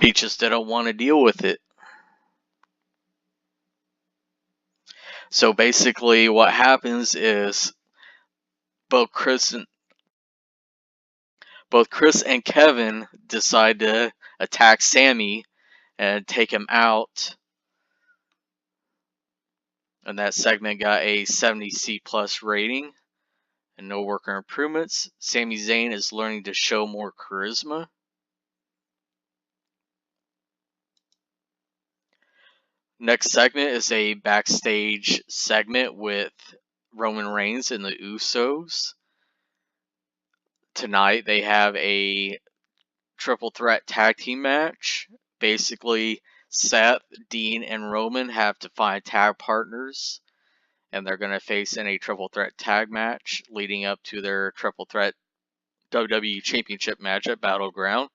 He just didn't want to deal with it. So basically what happens is both Chris and Kevin decide to attack Sammy and take him out. And that segment got a 70C plus rating and no worker improvements. Sami Zayn is learning to show more charisma. Next segment is a backstage segment with Roman Reigns and the Usos. Tonight they have a triple threat tag team match. Basically, Seth, Dean, and Roman have to find tag partners, and they're going to face in a triple threat tag match leading up to their triple threat WWE Championship match at Battleground.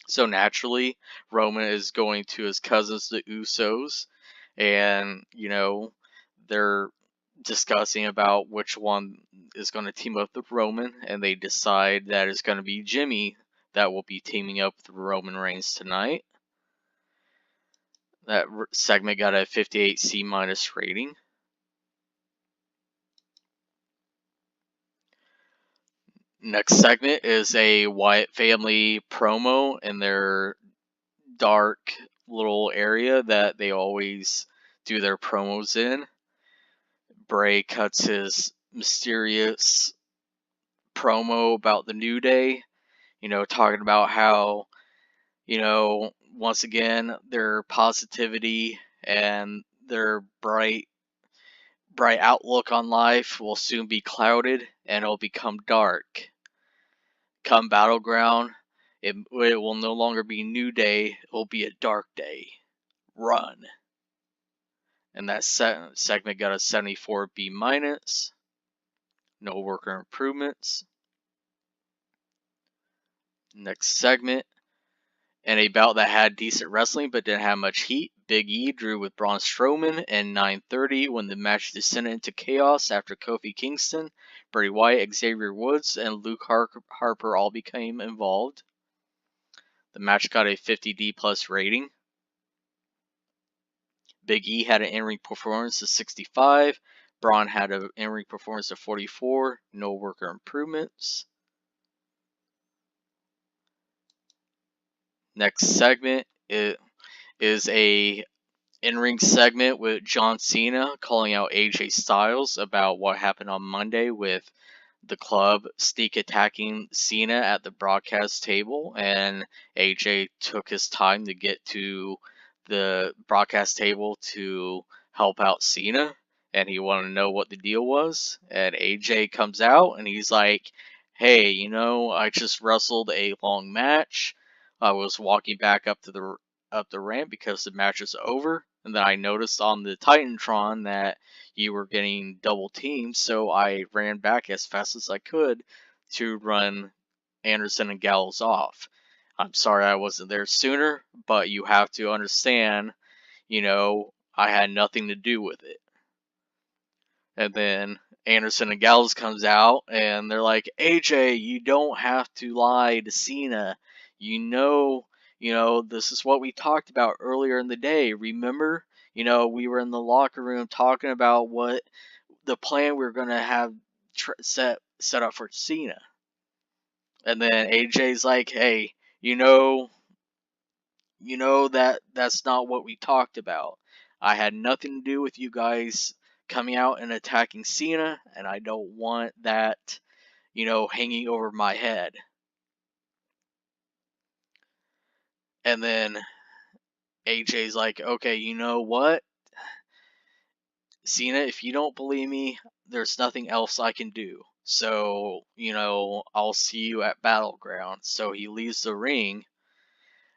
So naturally, Roman is going to his cousins, the Usos, and, they're discussing about which one is going to team up with Roman, and they decide that it's going to be Jimmy that will be teaming up with Roman Reigns tonight. That segment got a 58C minus rating. Next segment is a Wyatt family promo in their dark little area that they always do their promos in. Bray cuts his mysterious promo about the New Day, talking about how, once again, their positivity and their bright outlook on life will soon be clouded and it'll become dark. Come Battleground, it will no longer be New Day, it will be a dark day. Run. And that segment got a 74B minus. No worker improvements. Next segment. In a bout that had decent wrestling but didn't have much heat, Big E drew with Braun Strowman in 9:30 when the match descended into chaos after Kofi Kingston, Bray Wyatt, Xavier Woods, and Luke Harper all became involved. The match got a 50D plus rating. Big E had an in-ring performance of 65. Braun had an in-ring performance of 44. No worker improvements. Next segment is a in-ring segment with John Cena calling out AJ Styles about what happened on Monday with the club sneak attacking Cena at the broadcast table, and AJ took his time to get to the broadcast table to help out Cena, and he wanted to know what the deal was. And AJ comes out and he's like, hey, I just wrestled a long match. I was walking back up the ramp because the match was over, and then I noticed on the Titantron that you were getting double teamed, so I ran back as fast as I could to run Anderson and Gallows off. I'm sorry I wasn't there sooner, but you have to understand, I had nothing to do with it. And then Anderson and Gallows comes out, and they're like, AJ, you don't have to lie to Cena. This is what we talked about earlier in the day. Remember? We were in the locker room talking about what the plan we were going to have set up for Cena. And then AJ's like, hey, that's not what we talked about. I had nothing to do with you guys coming out and attacking Cena, and I don't want that, hanging over my head. And then AJ's like, okay, you know what? Cena, if you don't believe me, there's nothing else I can do. So, I'll see you at Battleground. So he leaves the ring,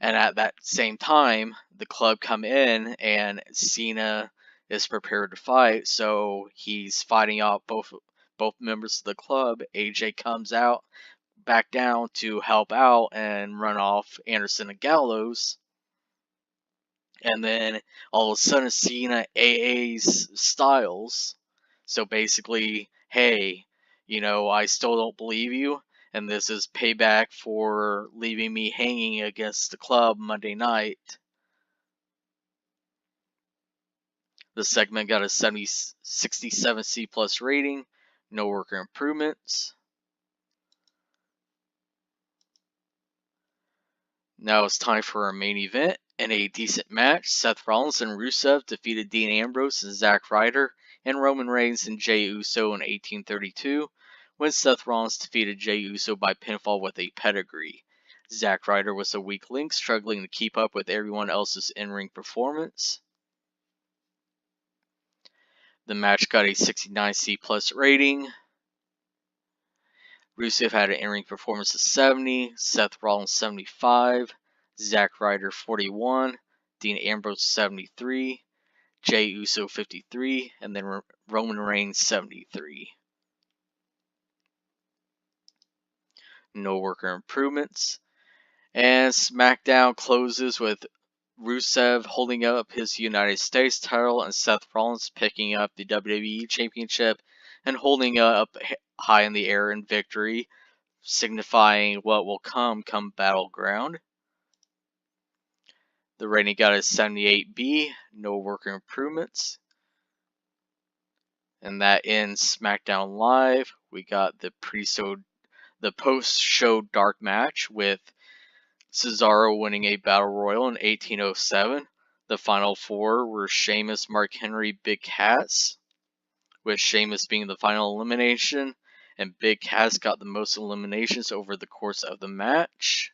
and at that same time, the club come in, and Cena is prepared to fight. So he's fighting off both members of the club. AJ comes out back down to help out and run off Anderson and Gallows. And then all of a sudden Cena AA's Styles. So basically, hey, I still don't believe you. and this is payback for leaving me hanging against the club Monday night. The segment got a 67 C+ rating, no worker improvements. Now it's time for our main event. In a decent match, Seth Rollins and Rusev defeated Dean Ambrose and Zack Ryder and Roman Reigns and Jey Uso in 1832, when Seth Rollins defeated Jey Uso by pinfall with a pedigree. Zack Ryder was a weak link, struggling to keep up with everyone else's in-ring performance. The match got a 69 C+ rating. Rusev had an in-ring performance of 70, Seth Rollins 75, Zack Ryder 41, Dean Ambrose 73, Jey Uso 53, and then Roman Reigns 73. No worker improvements. And Smackdown closes with Rusev holding up his United States title and Seth Rollins picking up the WWE Championship and holding it up high in the air in victory, signifying what will come Battleground. The rating got a 78B, no worker improvements. And that ends SmackDown Live. We got the post-show dark match with Cesaro winning a Battle Royal in 1807. The final four were Sheamus, Mark Henry, Big Cass, with Sheamus being the final elimination, and Big Cass got the most eliminations over the course of the match.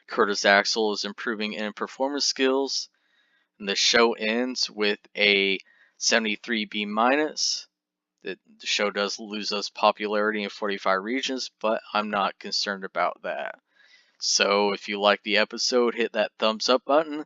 Curtis Axel is improving in performance skills, and the show ends with a 73B-. The show does lose us popularity in 45 regions, but I'm not concerned about that. So if you like the episode, hit that thumbs up button,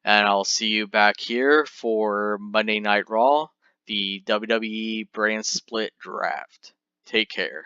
and I'll see you back here for Monday Night Raw, the WWE brand split draft. Take care.